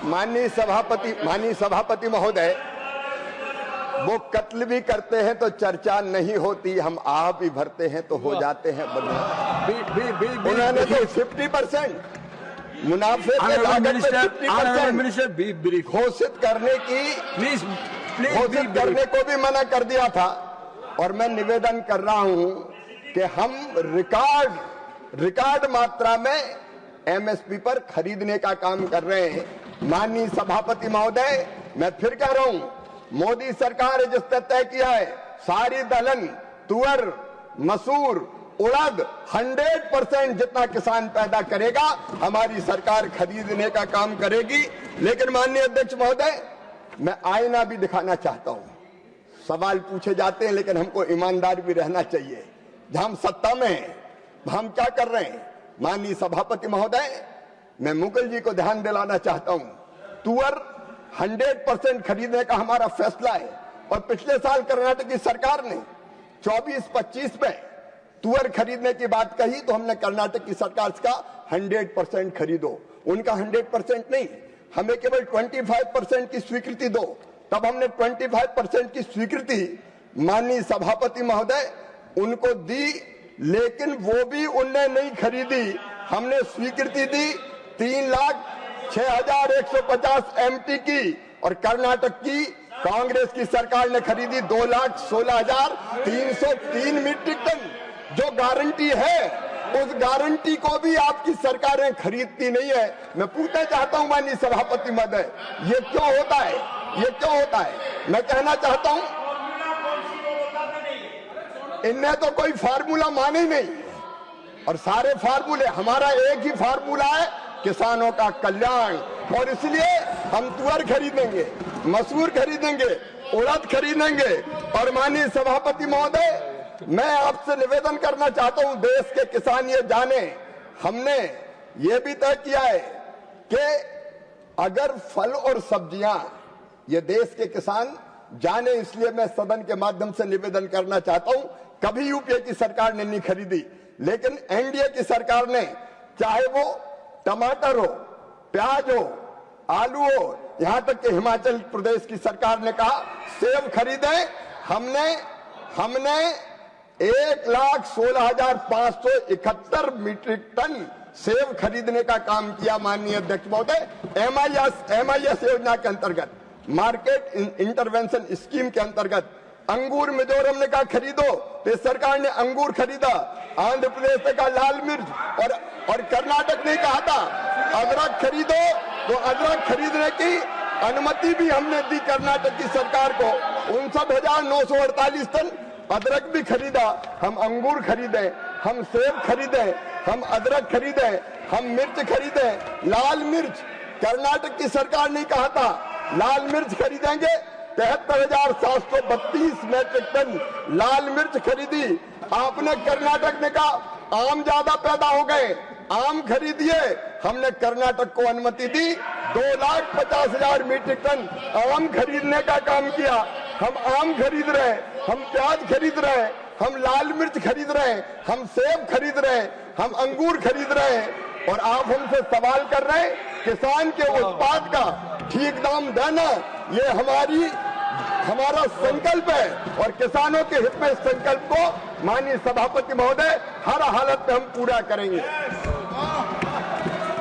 माननीय सभापति महोदय, वो कत्ल भी करते हैं तो चर्चा नहीं होती, हम आप भी भरते हैं तो हो जाते हैं बदनाम। उन्होंने तो 50% मुनाफे पे लागत पे 50% घोषित करने को भी मना कर दिया था। और मैं निवेदन कर रहा हूं कि हम रिकॉर्ड मात्रा में एमएसपी पर खरीदने का काम कर रहे हैं। माननीय सभापति महोदय, मैं फिर कह रहा हूं, मोदी सरकार ने जिसने तय किया है सारी दलहन, तुअर, मसूर, उड़द 100% जितना किसान पैदा करेगा हमारी सरकार खरीदने का काम करेगी। लेकिन माननीय अध्यक्ष महोदय, मैं आईना भी दिखाना चाहता हूं। सवाल पूछे जाते हैं लेकिन हमको ईमानदार भी रहना चाहिए। जहां हम सत्ता में हैं हम क्या कर रहे हैं? माननीय सभापति महोदय, मैं मुकुल जी को ध्यान दिलाना चाहता हूं, तुअर 100% खरीदने का हमारा फैसला है। और पिछले साल कर्नाटक की सरकार ने 24-25 में तुअर खरीदने की बात कही तो हमने कर्नाटक की सरकार का 100% खरीदो। उनका 100% नहीं, हमें केवल 25% की स्वीकृति दो। तब हमने 25% की स्वीकृति माननीय सभापति महोदय उनको दी, लेकिन वो भी उनने नहीं खरीदी। हमने स्वीकृति दी 3,06,150 MT की, और कर्नाटक की कांग्रेस की सरकार ने खरीदी 2,16,303 मीट्रिक टन। जो गारंटी है उस गारंटी को भी आपकी सरकारें खरीदती नहीं है। मैं पूछना चाहता हूं माननीय सभापति महोदय, ये क्यों होता है? ये क्यों होता है? मैं कहना चाहता हूं, इनने तो कोई फार्मूला माने ही नहीं, और सारे फार्मूले, हमारा एक ही फार्मूला है, किसानों का कल्याण। और इसलिए हम तुअर खरीदेंगे, मसूर खरीदेंगे, उड़द खरीदेंगे। और माननीय सभापति महोदय, मैं आपसे निवेदन करना चाहता हूं, देश के किसान ये जाने, हमने ये भी तय किया है कि अगर फल और सब्जियां, ये देश के किसान जाने, इसलिए मैं सदन के माध्यम से निवेदन करना चाहता हूं, कभी यूपीए की सरकार ने नहीं खरीदी, लेकिन एनडीए की सरकार ने, चाहे वो टमाटर हो, प्याज हो, आलू हो, यहां तक कि हिमाचल प्रदेश की सरकार ने कहा सेब खरीदे। हमने 1,16,571 मीट्रिक टन सेब खरीदने का काम किया। माननीय अध्यक्ष महोदय, MIS योजना के अंतर्गत, मार्केट इंटरवेंशन स्कीम के अंतर्गत अंगूर मिजोरम ने कहा खरीदो, तो सरकार ने अंगूर खरीदा। आंध्र प्रदेश ने कहा लाल मिर्च, और कर्नाटक ने कहा था अदरक खरीदो, तो अदरक खरीदने की अनुमति भी हमने दी कर्नाटक की सरकार को। 59,948 टन अदरक भी खरीदा। हम अंगूर खरीदे, हम सेब खरीदे, हम अदरक खरीदे, हम मिर्च खरीदे। लाल मिर्च कर्नाटक की सरकार ने कहा था लाल मिर्च खरीदेंगे, 73,732 मीट्रिक टन लाल मिर्च खरीदी। आपने कर्नाटक ने कहा आम ज्यादा पैदा हो गए, आम खरीदिए, हमने कर्नाटक को अनुमति दी। 2,50,000 मीट्रिक टन आम खरीदने का काम किया। हम आम खरीद रहे हैं, हम प्याज खरीद रहे हैं, हम लाल मिर्च खरीद रहे हैं, हम सेब खरीद रहे हैं, हम अंगूर खरीद रहे हैं। और आप हमसे सवाल कर रहे हैं किसान के उत्पाद का ठीक दाम देना, ये हमारा संकल्प है, और किसानों के हित में इस संकल्प को माननीय सभापति महोदय हर हालत में हम पूरा करेंगे।